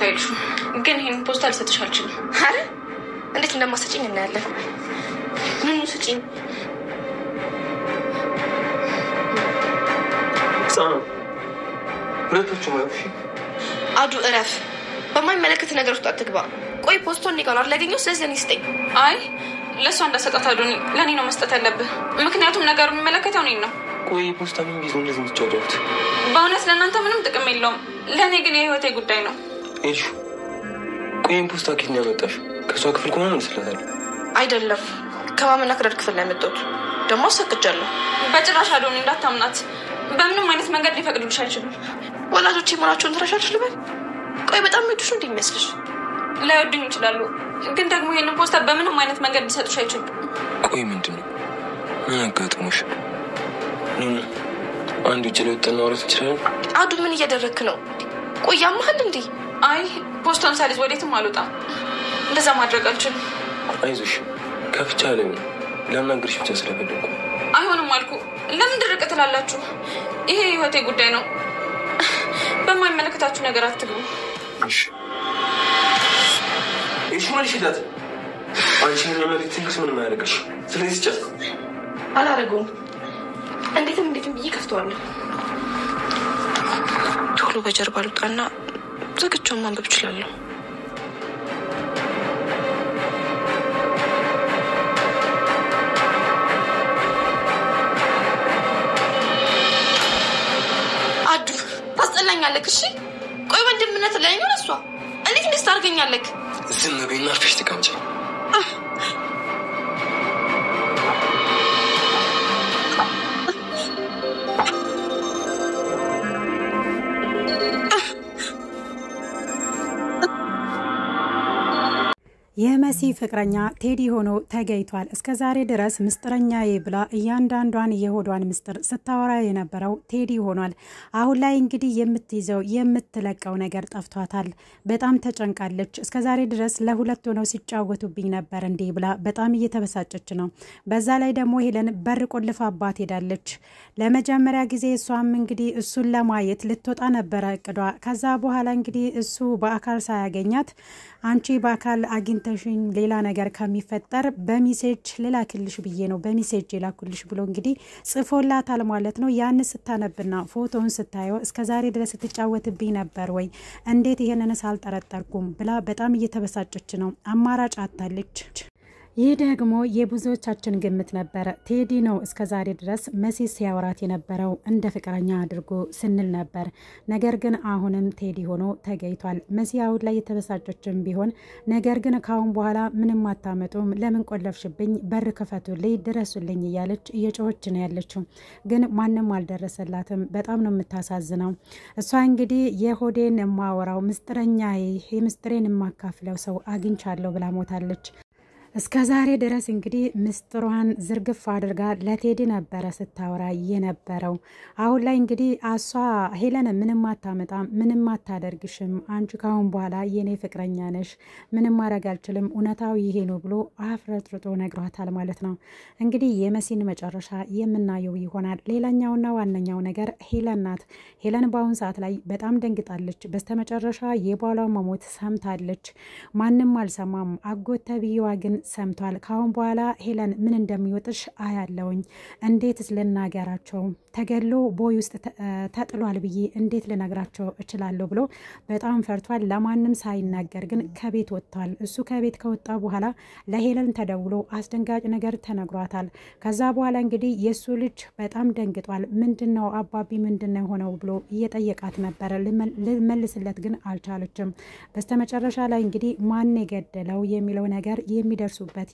ይቅርታይልሽ ግን ይሄን ፖስታ ልሰጥሻልችም አረ እንዴት እንደማሰጪኝ እናያለን ምን ስጪኝ ሳም ሁለቶቹ ማለት አዱ እረፍ በማይመለከት ነገር ውስጥ አትግባ ቆይ ፖስቶን ንቀናር ለገኘው ስለዚህ ለኔ ስጠኝ አይ ለሷ እንዳሰጣት አዱኒ ለኔ ነው መስጠት ያለብህ ምክንያቱም ነገሩ የሚመለከተው እኔን ነው ቆይ ፖስታ ምን ቢዙ እንደዚህ ምትጫወቱት በእውነት ለእናንተ ምንም ጥቅም የለውም ለኔ ግን የህይወቴ ጉዳይ ነው እሺ ቆይ ፖስታ ከኛ መጣሽ ከሷ ክፍል ቆመን መስለታል አይደለም ከማመና ክረድ ክፍል ላይ መጣሁት ደሞ ሰቅጃለሁ በጭራሽ አዱኒ እንዳታምናት በምንም አይነት መንገድ ሊፈቅዱልሽ አይችሉም ወላጆቼ መሆናቸውን ተረሻሽ ልበል ቆይ በጣም ምድሹ እንደሚመስልሽ ላይወዱኝ ይችላሉ ግን ደግሞ ይሄንን ፖስታ በምንም አይነት መንገድ ሊሰጡሽ አይችሉም ቆይ ምንድነው ምን አጋጥሞሽ አንዱ ጭለውተና ወራት ይችላል አዱ ምን እያደረክ ነው ቆይ ያማል እንዴ አይ ፖስታን ሳልይዝ ወዴትም አልወጣም እንደዛ ማድረግ አልችልም አይዞሽ ከፍቻለሁ ለማንገርሽ ብቻ ስለፈለኩ አይሆንም አልኩ ለምን ድርቅ ትላላችሁ ይሄ ህይወቴ ጉዳይ ነው በማይመለከታችሁ ነገር አትግቡ እሺ ማለት ይላል አንቺ ምን ማለት ትንሽ ምን ማያደርግሽ ስለዚህ ጨስ አላረገውም እንዴትም ብዬ ከፍተዋለሁ ቶሎ በጀርባ ልውጣና ዘግቼው ማንበብ እችላለሁ አዱ ታስጠላኛለህ እሺ ቆይ ወንድምነት ላይ ነው እሷ እንዴት እንደስታርገኛለህ ዝም በይና አርፈሽ ተቀመጪ የመሲ ፍቅረኛ ቴዲ ሆኖ ተገይቷል እስከዛሬ ድረስ ምስጥረኛዬ ብላ እያንዳንዷን የሆዷን ምስጥር ስታወራ የነበረው ቴዲ ሆኗል አሁን ላይ እንግዲህ የምትይዘው የምትለቀው ነገር ጠፍቷታል በጣም ተጨንቃለች እስከዛሬ ድረስ ለሁለት ሆነው ሲጫወቱብኝ ነበር እንዴ ብላ በጣም እየተበሳጨች ነው በዛ ላይ ደግሞ ሄለን በር ቆልፋባት ሄዳለች ለመጀመሪያ ጊዜ እሷም እንግዲህ እሱን ለማየት ልትወጣ ነበር እቅዷ ከዛ በኋላ እንግዲህ እሱ በአካል ሳያገኛት አንቺ በአካል አግኝተሽኝ ሌላ ነገር ከሚፈጠር በሚሴጅ ልላክልሽ ብዬ ነው በሚሴጅ ላኩልሽ ብሎ እንግዲህ ጽፎላታል ማለት ነው ያን ስታነብና ፎቶውን ስታየው እስከዛሬ ድረስ ስትጫወትብኝ ነበር ወይ እንዴት ይሄንንስ አልጠረጠርኩም ብላ በጣም እየተበሳጨች ነው አማራጭ አጣለች ይህ ደግሞ የብዙዎቻችን ግምት ነበር ቴዲ ነው እስከዛሬ ድረስ መሲስ ያወራት የነበረው እንደ ፍቅረኛ አድርጎ ስንል ነበር ነገር ግን አሁንም ቴዲ ሆኖ ተገይቷል መሲ አሁን ላይ የተበሳጨችም ቢሆን ነገር ግን ካሁን በኋላ ምንም አታመጡም ለምን ቆለፍሽብኝ በር ክፈቱልኝ ድረሱልኝ እያለች እየጮኸች ነው ያለችው ግን ማንም አልደረሰላትም በጣም ነው የምታሳዝነው እሷ እንግዲህ የሆዴን የማወራው ምስጥረኛዬ የምስጥሬን የማካፍለው ሰው አግኝቻለሁ ብላ ሞታለች እስከዛሬ ድረስ እንግዲህ ምስጥሯን ዝርግፍ አድርጋ ለቴዲ ነበረ ስታወራ የነበረው አሁን ላይ እንግዲህ አሷ ሄለን ምንም አታመጣም ምንም አታደርግሽም አንቺ ካሁን በኋላ የኔ ፍቅረኛ ነሽ ምንም ማድረግ አልችልም እውነታው ይሄ ነው ብሎ አፍረጥርጦ ነግሯታል ማለት ነው እንግዲህ የመሲን መጨረሻ የምናየው ይሆናል ሌላኛውና ዋነኛው ነገር ሄለን ናት ሄለን በአሁን ሰዓት ላይ በጣም ደንግጣለች በስተመጨረሻ የባሏ መሞት ሰምታለች ማንም አልሰማም አጎት ተብዬዋ ግን ሰምቷል ካሁን በኋላ ሄለን ምን እንደሚወጥሽ አያለውኝ እንዴትስ ልናገራቸው ተገሎ ቦይ ውስጥ ተጥሏል ብዬ እንዴት ልነግራቸው እችላለሁ ብሎ በጣም ፈርቷል ለማንም ሳይናገር ግን ከቤት ወጥቷል እሱ ከቤት ከወጣ በኋላ ለሄለን ተደውሎ አስደንጋጭ ነገር ተነግሯታል ከዛ በኋላ እንግዲህ የሱ ልጅ በጣም ደንግጧል ምንድነው አባቢ ምንድነው ሆነው ብሎ እየጠየቃት ነበር ልመልስለት ግን አልቻለችም በስተመጨረሻ ላይ እንግዲህ ማን የገደለው የሚለው ነገር የሚደርሱበት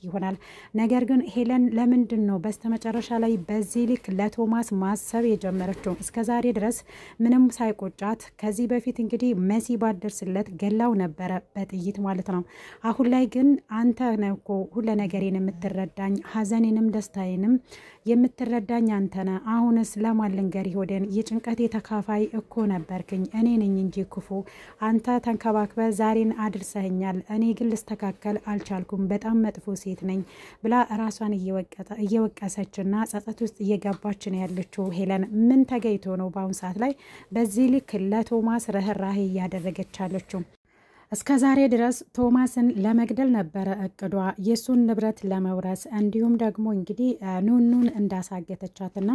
ይሆናል ነገር ግን ሄለን ለምንድነው በስተመጨረሻ ላይ በዚህ ልክ ለቶማስ ማሰብ የጀመረችው እስከዛሬ ድረስ ምንም ሳይቆጫት ከዚህ በፊት እንግዲህ መሲ ባደርስለት ገላው ነበር በጥይት ማለት ነው አሁን ላይ ግን አንተ ነውኮ ሁሉ ነገሬን የምትረዳኝ ሐዘኔንም ደስታዬንም የምትረዳኝ አንተ ነህ አሁንስ ለማልንገር ይሆደን የጭንቀት የተካፋይ እኮ ነበርክኝ እኔ ነኝ እንጂ ክፉ አንተ ተንከባክበ ዛሬን አድርሰኛል እኔ ግን ልስተካከል አልቻልኩም በጣም መጥፎ ሴት ነኝ ብላ ራሷን እየወቀሰችና ጸጸት ውስጥ እየገባች ነው ያለችው ሄለን ምን ተገይቶ ነው በአሁን ሰዓት ላይ በዚህ ልክ ለቶማስ ረህራሄ ያደረገች አለችው እስከዛሬ ድረስ ቶማስን ለመግደል ነበረ እቅዷ የሱን ንብረት ለመውረስ እንዲሁም ደግሞ እንግዲህ ኑኑን እንዳሳገተቻትና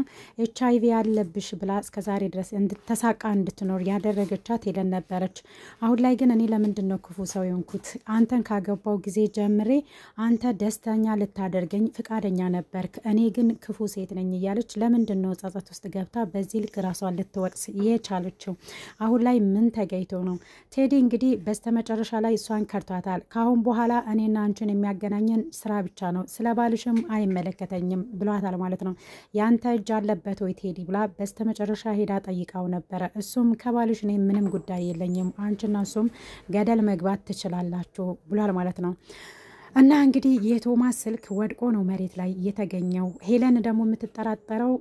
HIV ያለብሽ ብላ እስከዛሬ ድረስ እንድትሳቃ እንድትኖር ያደረገቻት ሄለን ነበረች። አሁን ላይ ግን እኔ ለምንድነው ክፉ ሰው የሆንኩት? አንተን ካገባው ጊዜ ጀምሬ አንተ ደስተኛ ልታደርገኝ ፍቃደኛ ነበርክ፣ እኔ ግን ክፉ ሴት ነኝ እያለች ለምንድነው ጸጸት ውስጥ ገብታ በዚህ ልክ ራሷን ልትወቅስ የቻለችው? አሁን ላይ ምን ተገይቶ ነው? ቴዲ እንግዲህ በስተመጨረሻ ላይ እሷን ከርቷታል። ካሁን በኋላ እኔና አንቺን የሚያገናኘን ስራ ብቻ ነው፣ ስለ ባልሽም አይመለከተኝም ብሏታል ማለት ነው። ያንተ እጅ አለበት ወይ ቴዲ ብላ በስተመጨረሻ ሄዳ ጠይቃው ነበረ። እሱም ከባልሽ እኔ ምንም ጉዳይ የለኝም፣ አንቺና እሱም ገደል መግባት ትችላላችሁ ብሏል ማለት ነው። እና እንግዲህ የቶማስ ስልክ ወድቆ ነው መሬት ላይ የተገኘው። ሄለን ደግሞ የምትጠራጠረው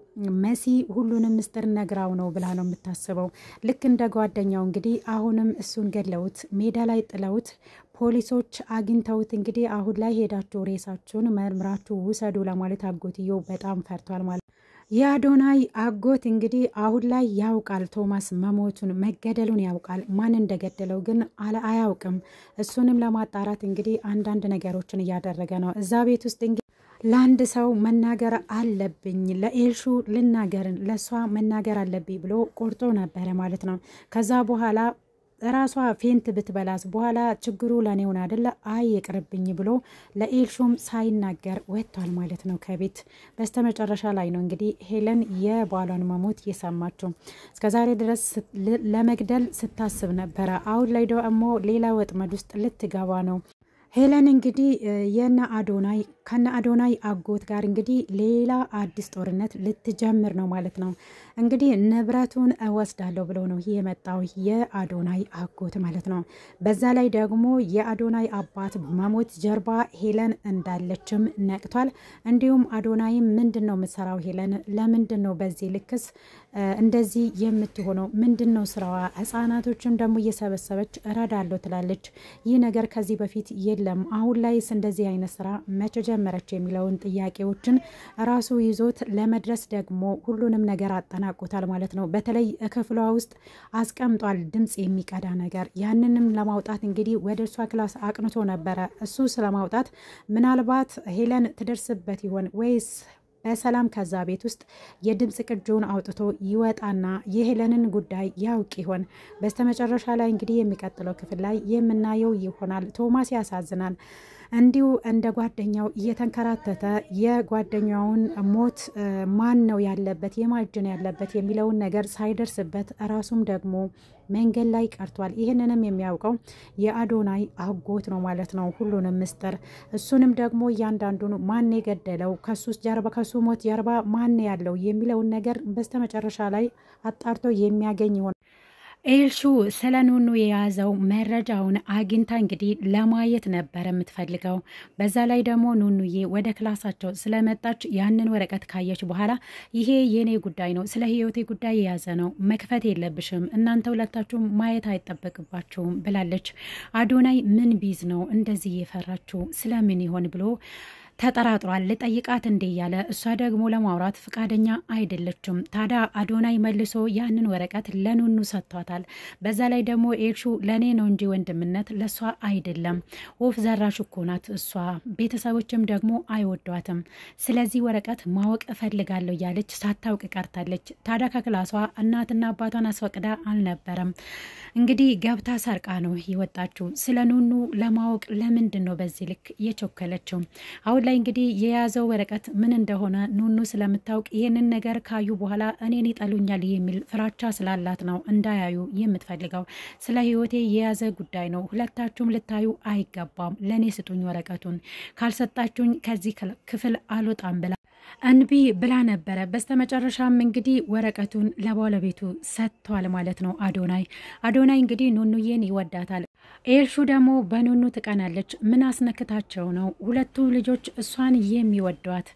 መሲ ሁሉንም ምስጢር ነግራው ነው ብላ ነው የምታስበው። ልክ እንደ ጓደኛው እንግዲህ አሁንም እሱን ገለውት ሜዳ ላይ ጥለውት ፖሊሶች አግኝተውት እንግዲህ አሁን ላይ ሄዳችሁ ሬሳችሁን መርምራችሁ ውሰዱ ለማለት አጎትየው በጣም ፈርቷል ማለት። የአዶናይ አጎት እንግዲህ አሁን ላይ ያውቃል ቶማስ መሞቱን መገደሉን ያውቃል። ማን እንደገደለው ግን አያውቅም። እሱንም ለማጣራት እንግዲህ አንዳንድ ነገሮችን እያደረገ ነው። እዛ ቤት ውስጥ እንግዲህ ለአንድ ሰው መናገር አለብኝ፣ ለኤልሹ ልናገርን ለሷ መናገር አለብኝ ብሎ ቆርጦ ነበረ ማለት ነው። ከዛ በኋላ ራሷ ፌንት ብትበላስ በኋላ ችግሩ ለኔውን አይደለ አይ ይቅርብኝ ብሎ ለኤልሹም ሳይናገር ወጥቷል ማለት ነው ከቤት። በስተመጨረሻ ላይ ነው እንግዲህ ሄለን የባሏን መሞት የሰማችው። እስከዛሬ ድረስ ለመግደል ስታስብ ነበረ። አሁን ላይ ደግሞ ሌላ ወጥመድ ውስጥ ልትገባ ነው ሄለን። እንግዲህ ከነ አዶናይ አጎት ጋር እንግዲህ ሌላ አዲስ ጦርነት ልትጀምር ነው ማለት ነው። እንግዲህ ንብረቱን እወስዳለሁ ብሎ ነው የመጣው የአዶናይ አጎት ማለት ነው። በዛ ላይ ደግሞ የአዶናይ አባት መሞት ጀርባ ሄለን እንዳለችም ነቅቷል። እንዲሁም አዶናይም ምንድነው የምትሰራው ሄለን? ለምንድን ነው በዚህ ልክስ እንደዚህ የምትሆነው? ምንድነው ስራዋ? ህፃናቶችም ደግሞ እየሰበሰበች እረዳለሁ ትላለች። ይህ ነገር ከዚህ በፊት የለም። አሁን ላይስ እንደዚህ አይነት ስራ መቼ ጀመረች የሚለውን ጥያቄዎችን ራሱ ይዞት ለመድረስ ደግሞ ሁሉንም ነገር አጠናቆታል ማለት ነው። በተለይ ክፍሏ ውስጥ አስቀምጧል ድምጽ የሚቀዳ ነገር። ያንንም ለማውጣት እንግዲህ ወደ እሷ ክላስ አቅንቶ ነበረ። እሱ ስለማውጣት ምናልባት ሄለን ትደርስበት ይሆን ወይስ በሰላም ከዛ ቤት ውስጥ የድምጽ ቅጂውን አውጥቶ ይወጣና የሄለንን ጉዳይ ያውቅ ይሆን? በስተመጨረሻ ላይ እንግዲህ የሚቀጥለው ክፍል ላይ የምናየው ይሆናል። ቶማስ ያሳዝናል። እንዲሁ እንደ ጓደኛው እየተንከራተተ የጓደኛውን ሞት ማን ነው ያለበት የማጅን ያለበት የሚለውን ነገር ሳይደርስበት ራሱም ደግሞ መንገድ ላይ ቀርቷል። ይህንንም የሚያውቀው የአዶናይ አጎት ነው ማለት ነው ሁሉንም ምስጢር። እሱንም ደግሞ እያንዳንዱን ማን የገደለው ከሱ ሞት ጀርባ ማን ያለው የሚለውን ነገር በስተመጨረሻ ላይ አጣርቶ የሚያገኝ ይሆናል። ኤልሹ ስለ ኑኑ የያዘው መረጃውን አግኝታ እንግዲህ ለማየት ነበር የምትፈልገው። በዛ ላይ ደግሞ ኑኑዬ ወደ ክላሳቸው ስለመጣች ያንን ወረቀት ካየች በኋላ ይሄ የኔ ጉዳይ ነው፣ ስለ ህይወቴ ጉዳይ የያዘ ነው፣ መክፈት የለብሽም፣ እናንተ ሁለታችሁ ማየት አይጠበቅባችሁም ብላለች። አዶናይ ምን ቢዝ ነው እንደዚህ የፈራችሁ? ስለምን ይሆን ብሎ ተጠራጥሯል። ልጠይቃት እንዴ ያለ እሷ ደግሞ ለማውራት ፍቃደኛ አይደለችም። ታዲያ አዶናይ መልሶ ያንን ወረቀት ለኑኑ ሰጥቷታል። በዛ ላይ ደግሞ ኤልሹ ለኔ ነው እንጂ ወንድምነት ለሷ አይደለም፣ ወፍ ዘራሽ እኮ ናት እሷ፣ ቤተሰቦችም ደግሞ አይወዷትም። ስለዚህ ወረቀት ማወቅ እፈልጋለሁ ያለች ሳታውቅ ቀርታለች። ታዲያ ከክላሷ እናትና አባቷን አስፈቅዳ አልነበረም እንግዲህ ገብታ ሰርቃ ነው ይወጣችው። ስለ ኑኑ ለማወቅ ለምንድን ነው በዚህ ልክ የቸኮለችው? አሁን ላይ እንግዲህ የያዘው ወረቀት ምን እንደሆነ ኑኑ ስለምታውቅ ይሄንን ነገር ካዩ በኋላ እኔን ይጠሉኛል የሚል ፍራቻ ስላላት ነው እንዳያዩ የምትፈልገው። ስለ ህይወቴ የያዘ ጉዳይ ነው፣ ሁለታችሁም ልታዩ አይገባም፣ ለኔ ስጡኝ ወረቀቱን፣ ካልሰጣችሁኝ ከዚህ ክፍል አልወጣም ብላ እንቢ ብላ ነበረ። በስተመጨረሻም እንግዲህ ወረቀቱን ለባለቤቱ ሰጥቷል ማለት ነው አዶናይ እንግዲህ ኑኑዬን ይወዳታል። ኤልሹ ደግሞ በኑኑ ትቀናለች። ምን አስነክታቸው ነው ሁለቱ ልጆች እሷን የሚወዷት?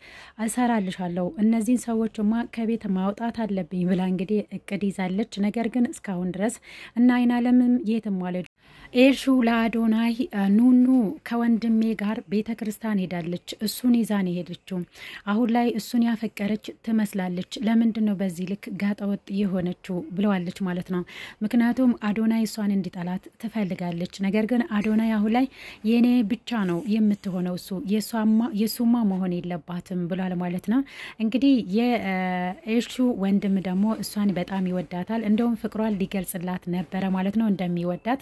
እሰራልሻለሁ፣ እነዚህን ሰዎችማ ከቤት ማውጣት አለብኝ ብላ እንግዲህ እቅድ ይዛለች። ነገር ግን እስካሁን ድረስ እና አይናለምም የትም አልሄዱ። ኤልሹ ለአዶናይ ኑኑ ከወንድሜ ጋር ቤተክርስቲያን ሄዳለች እሱን ይዛን ሄደችው አሁን ላይ እሱን ያፈቀረች ትመስላለች ለምንድነው በዚህ ልክ ጋጠወጥ የሆነችው ብለዋለች ማለት ነው ምክንያቱም አዶናይ እሷን እንዲጣላት ትፈልጋለች ነገር ግን አዶናይ አሁን ላይ የኔ ብቻ ነው የምትሆነው እሱ የሱማ መሆን የለባትም ብሏል ማለት ነው እንግዲህ የኤልሹ ወንድም ደግሞ እሷን በጣም ይወዳታል እንደውም ፍቅሯን ሊገልጽላት ነበር ማለት ነው እንደሚወዳት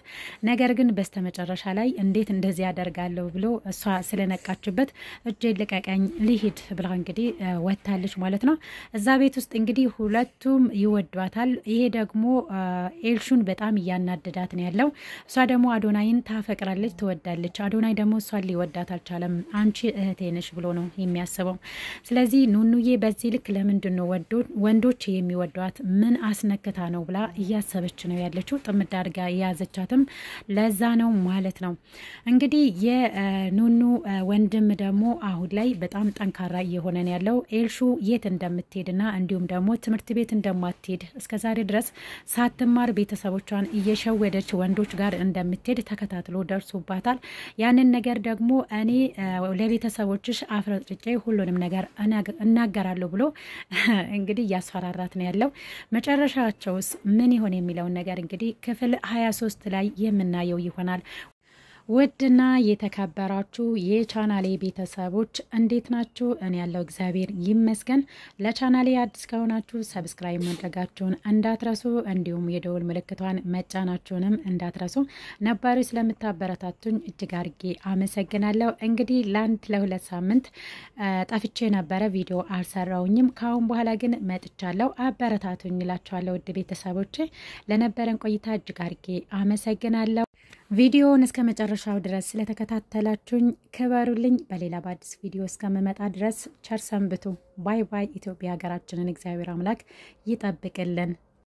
ነገር ግን በስተመጨረሻ ላይ እንዴት እንደዚህ ያደርጋለው ብሎ እሷ ስለነቃችበት እጄ ልቀቀኝ ሊሂድ ብላ እንግዲህ ወጣለች ማለት ነው እዛ ቤት ውስጥ እንግዲህ ሁለቱም ይወዷታል ይሄ ደግሞ ኤልሹን በጣም ያናደዳት ነው ያለው እሷ ደግሞ አዶናይን ታፈቅራለች ትወዳለች አዶናይ ደግሞ እሷን ሊወዳት አልቻለም አንቺ እህቴ ነሽ ብሎ ነው የሚያስበው ስለዚህ ኑኑዬ በዚህ ልክ ለምንድነው ወንዶች የሚወዷት ምን አስነከታ ነው ብላ እያሰበች ነው ያለችው ጥምድ አድርጋ ያዘቻትም ለዛ ነው ማለት ነው እንግዲህ የኑኑ ወንድም ደግሞ አሁን ላይ በጣም ጠንካራ እየሆነ ነው ያለው ኤልሹ የት እንደምትሄድና እንዲሁም ደግሞ ትምህርት ቤት እንደማትሄድ እስከዛሬ ድረስ ሳትማር ቤተሰቦቿን እየሸወደች ወንዶች ጋር እንደምትሄድ ተከታትሎ ደርሶባታል ያንን ነገር ደግሞ እኔ ለቤተሰቦችሽ አፍረጥጬ ሁሉንም ነገር እናገራለሁ ብሎ እንግዲህ ያስፈራራት ነው ያለው መጨረሻቸውስ ምን ይሆን የሚለው ነገር እንግዲህ ክፍል 23 ላይ የምናየው ይሆናል ውድና የተከበራችሁ የቻናሌ ቤተሰቦች እንዴት ናችሁ እኔ ያለው እግዚአብሔር ይመስገን ለቻናሌ አዲስ ከሆናችሁ ሰብስክራይብ ማድረጋችሁን እንዳትረሱ እንዲሁም የደወል ምልክቷን መጫናችሁንም እንዳትረሱ ነባሪ ስለምታበረታቱኝ እጅግ አድርጌ አመሰግናለሁ እንግዲህ ለሁለት ሳምንት ጠፍቼ ነበረ ቪዲዮ አልሰራውኝም ካሁን በኋላ ግን መጥቻለሁ አበረታቱኝ እላችኋለሁ ውድ ቤተሰቦቼ ለነበረን ቆይታ እጅግ አድርጌ አመሰግናለሁ ቪዲዮውን እስከ መጨረሻው ድረስ ስለተከታተላችሁኝ ክበሩልኝ በሌላ በአዲስ ቪዲዮ እስከመመጣ ድረስ ቸር ሰንብቱ ባይ ባይ ኢትዮጵያ ሀገራችንን እግዚአብሔር አምላክ ይጠብቅልን